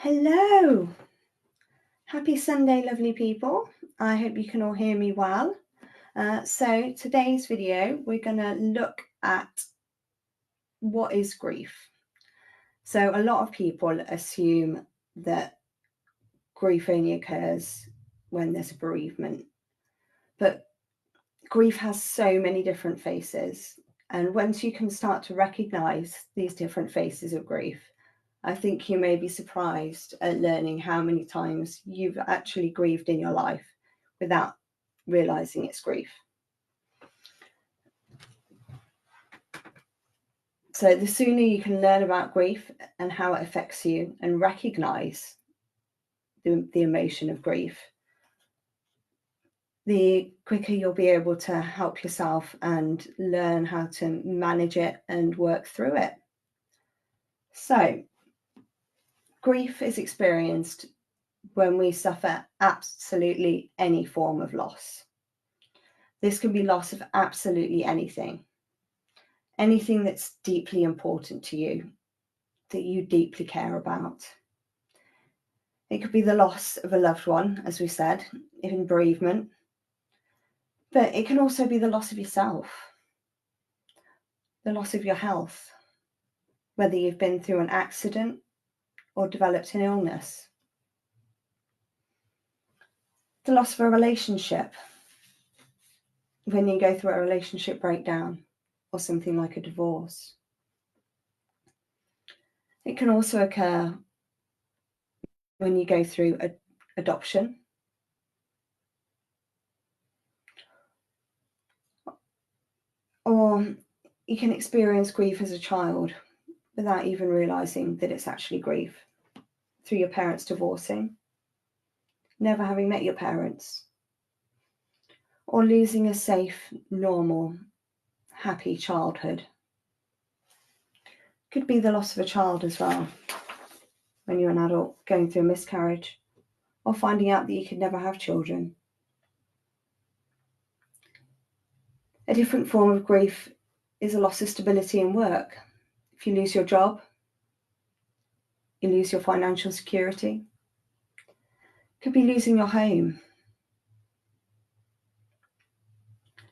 Hello. Happy Sunday, lovely people. I hope you can all hear me well. So today's video, we're going to look at what is grief. So a lot of people assume that grief only occurs when there's a bereavement, but grief has so many different faces. And once you can start to recognize these different faces of grief, I think you may be surprised at learning how many times you've actually grieved in your life without realizing it's grief. So the sooner you can learn about grief and how it affects you and recognize the emotion of grief, the quicker you'll be able to help yourself and learn how to manage it and work through it. So grief is experienced when we suffer absolutely any form of loss. This can be loss of absolutely anything that's deeply important to you, that you deeply care about. It could be the loss of a loved one, as we said, in bereavement, but it can also be the loss of yourself, the loss of your health, whether you've been through an accident or developed an illness, the loss of a relationship, when you go through a relationship breakdown or something like a divorce. It can also occur when you go through adoption, or you can experience grief as a child without even realizing that it's actually grief, through your parents divorcing, never having met your parents, or losing a safe, normal, happy childhood. Could be the loss of a child as well, when you're an adult going through a miscarriage, or finding out that you could never have children. A different form of grief is a loss of stability in work. If you lose your job, you lose your financial security. Could be losing your home,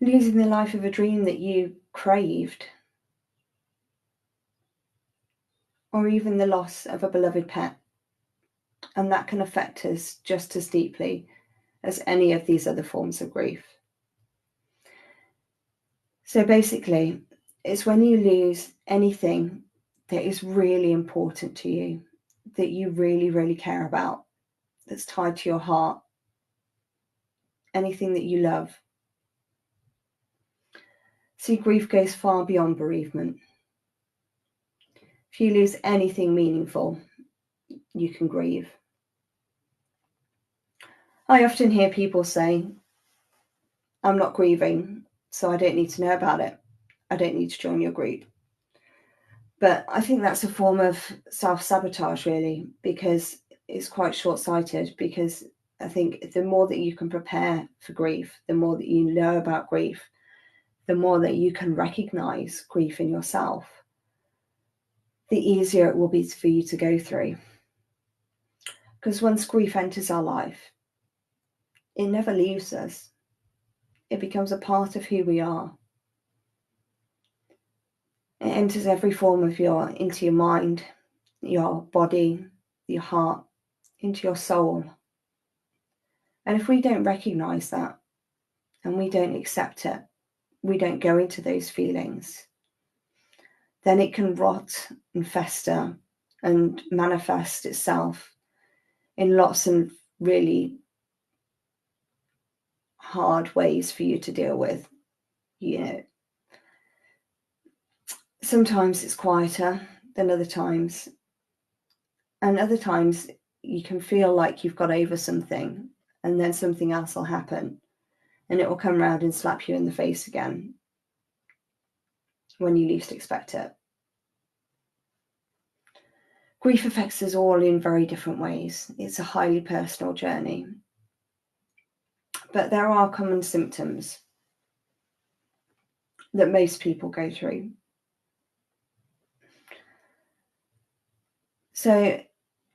losing the life of a dream that you craved, or even the loss of a beloved pet. And that can affect us just as deeply as any of these other forms of grief. So basically, it's when you lose anything that is really important to you, that you really, really care about, that's tied to your heart, anything that you love. See, grief goes far beyond bereavement. If you lose anything meaningful, you can grieve. I often hear people say, I'm not grieving, so I don't need to know about it. I don't need to join your group. But I think that's a form of self-sabotage, really, because it's quite short-sighted, because I think the more that you can prepare for grief, the more that you know about grief, the more that you can recognize grief in yourself, the easier it will be for you to go through. Because once grief enters our life, it never leaves us. It becomes a part of who we are. It enters every form of into your mind, your body, your heart, into your soul. And if we don't recognize that and we don't accept it, we don't go into those feelings, then it can rot and fester and manifest itself in lots of really hard ways for you to deal with. Sometimes it's quieter than other times. And other times you can feel like you've got over something, and then something else will happen and it will come around and slap you in the face again when you least expect it. Grief affects us all in very different ways. It's a highly personal journey. But there are common symptoms that most people go through. So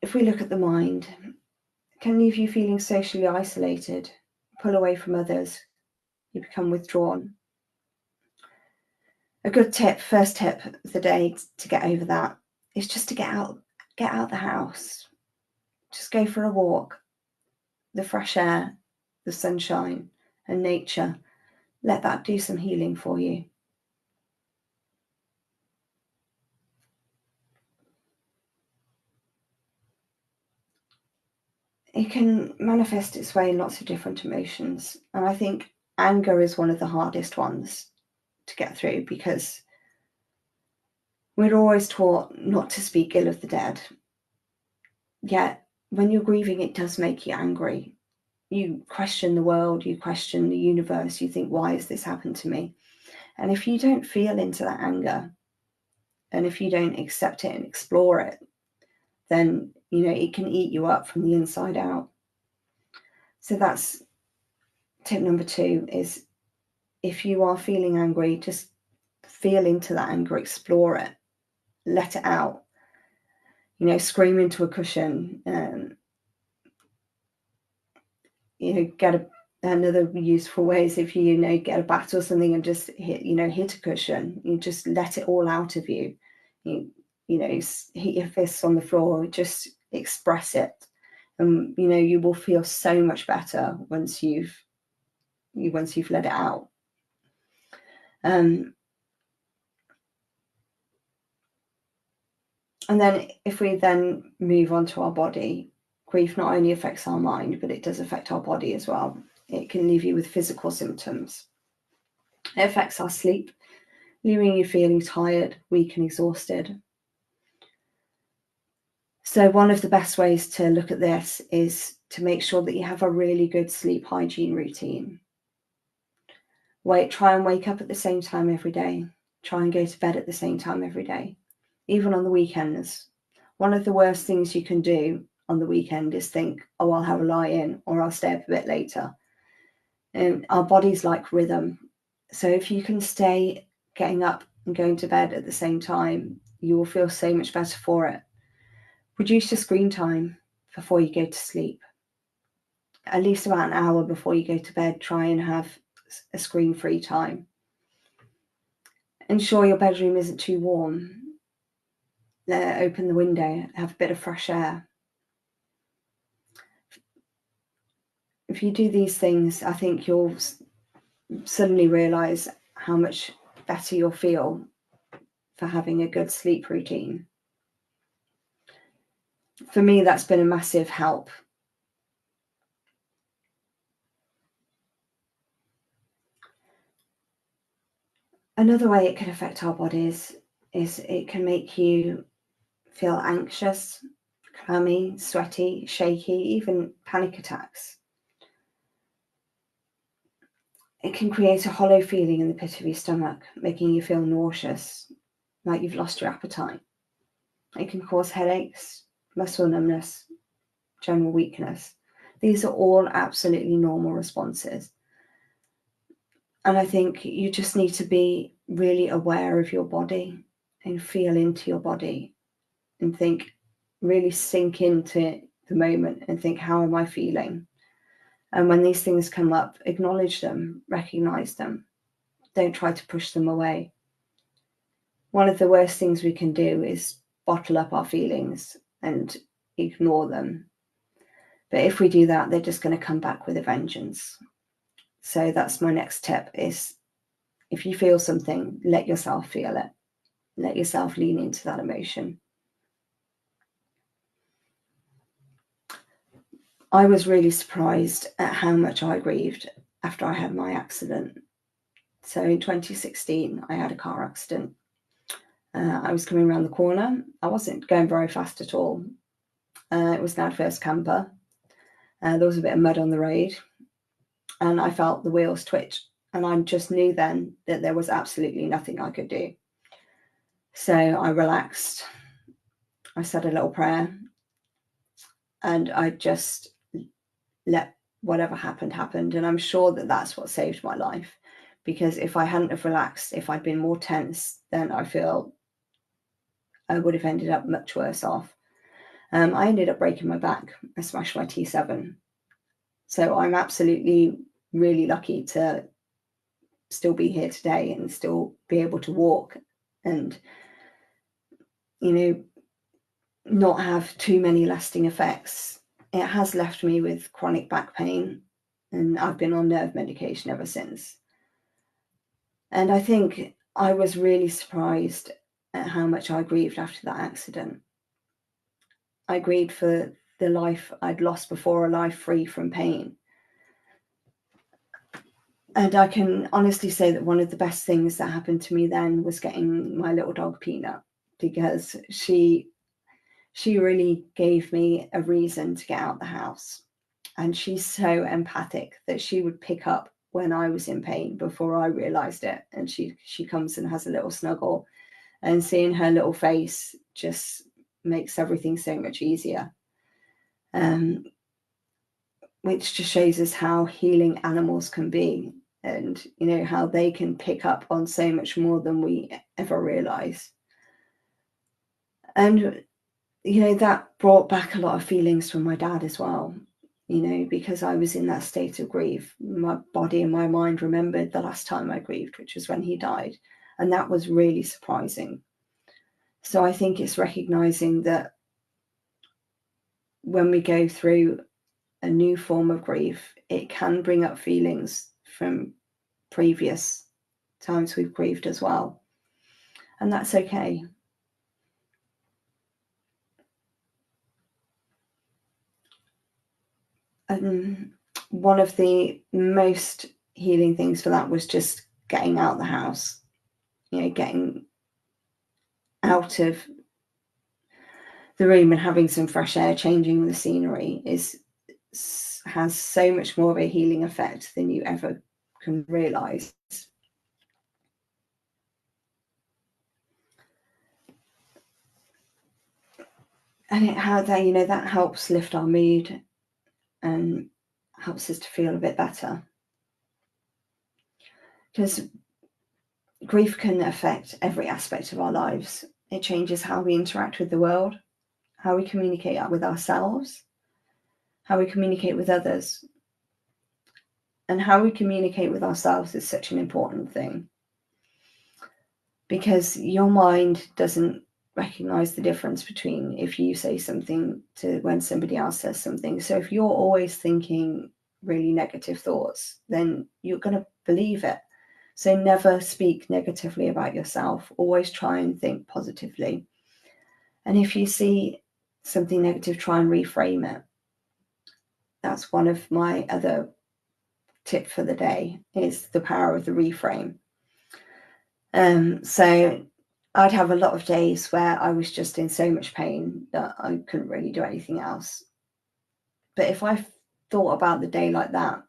if we look at the mind, it can leave you feeling socially isolated, pull away from others, you become withdrawn. A good tip, first tip of the day to get over that is just to get out the house. Just go for a walk. The fresh air, the sunshine and nature, let that do some healing for you. It can manifest its way in lots of different emotions. And I think anger is one of the hardest ones to get through, because we're always taught not to speak ill of the dead. Yet when you're grieving, it does make you angry. You question the world, you question the universe, you think, why has this happened to me? And if you don't feel into that anger, and if you don't accept it and explore it, then, it can eat you up from the inside out. So that's tip number 2, is if you are feeling angry, just feel into that anger, explore it, let it out. Scream into a cushion, get another useful way is if you get a bat or something and just hit a cushion. You just let it all out of you. Hit your fists on the floor, just express it, and you will feel so much better once you've let it out. And then if we then move on to our body, grief not only affects our mind, but it does affect our body as well. It can leave you with physical symptoms. It affects our sleep, leaving you feeling tired, weak and exhausted. So one of the best ways to look at this is to make sure that you have a really good sleep hygiene routine. Try and wake up at the same time every day. Try and go to bed at the same time every day, even on the weekends. One of the worst things you can do on the weekend is think, oh, I'll have a lie in, or I'll stay up a bit later. And our body's like rhythm. So if you can stay getting up and going to bed at the same time, you will feel so much better for it. Reduce your screen time before you go to sleep. At least about an hour before you go to bed, try and have a screen-free time. Ensure your bedroom isn't too warm. Open the window, have a bit of fresh air. If you do these things, I think you'll suddenly realise how much better you'll feel for having a good sleep routine. For me, that's been a massive help. Another way it can affect our bodies is it can make you feel anxious, clammy, sweaty, shaky, even panic attacks. It can create a hollow feeling in the pit of your stomach, making you feel nauseous, like you've lost your appetite. It can cause headaches, muscle numbness, general weakness. These are all absolutely normal responses. And I think you just need to be really aware of your body and feel into your body and think, really sink into the moment and think, how am I feeling? And when these things come up, acknowledge them, recognize them. Don't try to push them away. One of the worst things we can do is bottle up our feelings and ignore them. But if we do that, they're just going to come back with a vengeance. So that's my next tip, is if you feel something, let yourself feel it. Let yourself lean into that emotion. I was really surprised at how much I grieved after I had my accident. So in 2016, I had a car accident. I was coming around the corner. I wasn't going very fast at all. It was an adverse camper. There was a bit of mud on the road, and I felt the wheels twitch. And I just knew then that there was absolutely nothing I could do. So I relaxed. I said a little prayer, and I just let whatever happened. And I'm sure that that's what saved my life, because if I hadn't have relaxed, if I'd been more tense, then I feel I would have ended up much worse off. I ended up breaking my back. I smashed my T7. So I'm absolutely really lucky to still be here today and still be able to walk and, not have too many lasting effects. It has left me with chronic back pain, and I've been on nerve medication ever since. And I think I was really surprised at how much I grieved after that accident. I grieved for the life I'd lost before, a life free from pain. And I can honestly say that one of the best things that happened to me then was getting my little dog Peanut, because she really gave me a reason to get out the house. And she's so empathic that she would pick up when I was in pain before I realized it. And she comes and has a little snuggle, and seeing her little face just makes everything so much easier. Which just shows us how healing animals can be, and how they can pick up on so much more than we ever realize. And that brought back a lot of feelings from my dad as well, because I was in that state of grief. My body and my mind remembered the last time I grieved, which was when he died. And that was really surprising. So I think it's recognizing that when we go through a new form of grief, it can bring up feelings from previous times we've grieved as well. And that's okay. One of the most healing things for that was just getting out the house, getting out of the room and having some fresh air, changing the scenery has so much more of a healing effect than you ever can realize. And that helps lift our mood and helps us to feel a bit better. Because grief can affect every aspect of our lives. It changes how we interact with the world, how we communicate with ourselves, how we communicate with others. And how we communicate with ourselves is such an important thing, because your mind doesn't recognize the difference between if you say something to when somebody else says something. So if you're always thinking really negative thoughts, then you're going to believe it. So never speak negatively about yourself. Always try and think positively. And if you see something negative, try and reframe it. That's one of my other tip for the day, is the power of the reframe. So I'd have a lot of days where I was just in so much pain that I couldn't really do anything else. But if I thought about the day like that,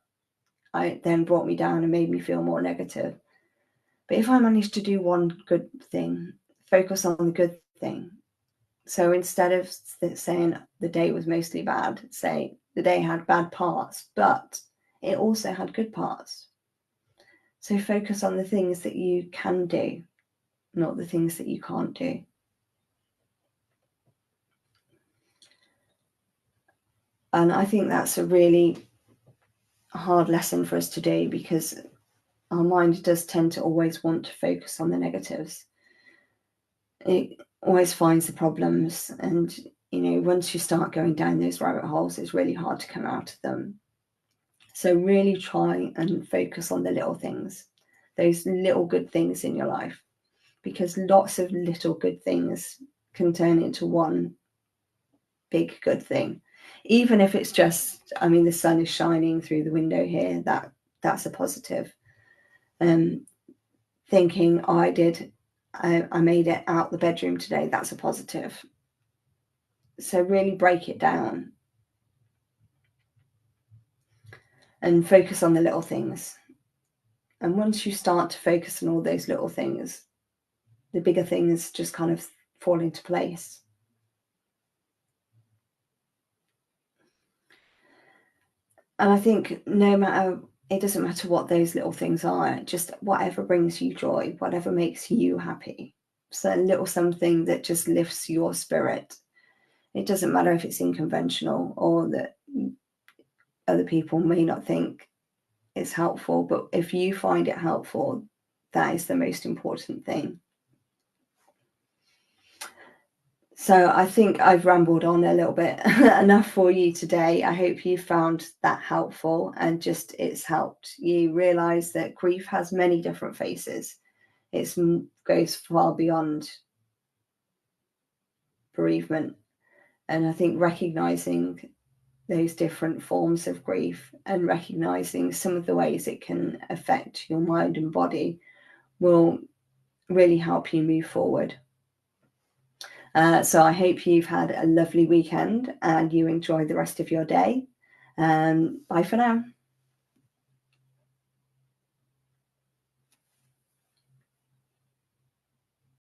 it then brought me down and made me feel more negative. But if I managed to do one good thing, focus on the good thing. So instead of saying the day was mostly bad, say the day had bad parts, but it also had good parts. So focus on the things that you can do, not the things that you can't do. And I think that's a really hard lesson for us to do, because our mind does tend to always want to focus on the negatives. It always finds the problems, and once you start going down those rabbit holes, it's really hard to come out of them. So really try and focus on the little things, those little good things in your life, because lots of little good things can turn into one big good thing. Even if it's just, the sun is shining through the window here, that's a positive. Thinking, I made it out the bedroom today, that's a positive. So really break it down and focus on the little things. And once you start to focus on all those little things, the bigger things just kind of fall into place. And I think it doesn't matter what those little things are, just whatever brings you joy, whatever makes you happy. So a little something that just lifts your spirit It doesn't matter if it's unconventional or that other people may not think it's helpful, but if you find it helpful, that is the most important thing. So I think I've rambled on a little bit enough for you today. I hope you found that helpful, and just it's helped you realize that grief has many different faces. It goes far beyond bereavement. And I think recognizing those different forms of grief and recognizing some of the ways it can affect your mind and body will really help you move forward. So I hope you've had a lovely weekend and you enjoy the rest of your day. Bye for now.